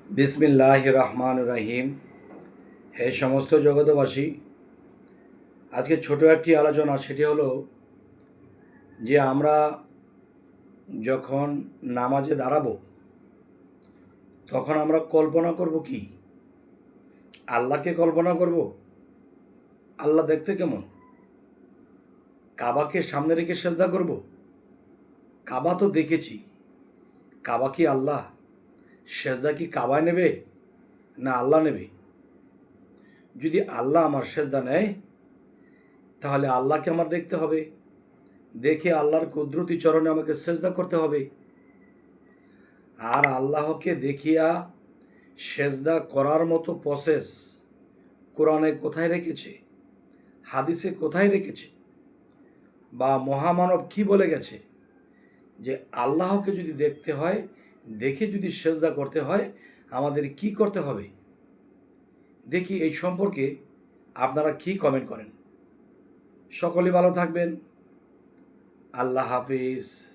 বিসমিল্লাহির রহমানির রহিম। হে সমস্ত জগতবাসী, আজকে ছোট একটি আলোচনা, সেটি হলো যে আমরা যখন নামাজে দাঁড়াবো তখন আমরা কল্পনা করব কি? আল্লাহকে কল্পনা করব? আল্লাহ দেখতে কেমন? কাবাকে সামনে রেখে সেজদা করব? কাবা তো দেখেছি, কাবা কি আল্লাহ? সেজদা কি কাবায় নেবে না আল্লাহ নেবে? যদি আল্লাহ আমার সেজদা নেয় তাহলে আল্লাহকে আমার দেখতে হবে, দেখে আল্লাহর কুদরতি চরণে আমাকে সেজদা করতে হবে। আর আল্লাহকে দেখিয়া সেজদা করার মতো প্রসেস কোরআনে কোথায় রেখেছে, হাদিসে কোথায় রেখেছে, বা মহামানব কি বলে গেছে যে আল্লাহকে যদি দেখতে হয়, দেখে যদি সেজদা করতে হয়, আমাদের কি করতে হবে? দেখি এই সম্পর্কে আপনারা কি কমেন্ট করেন। সকলে ভালো থাকবেন। আল্লাহ হাফিজ।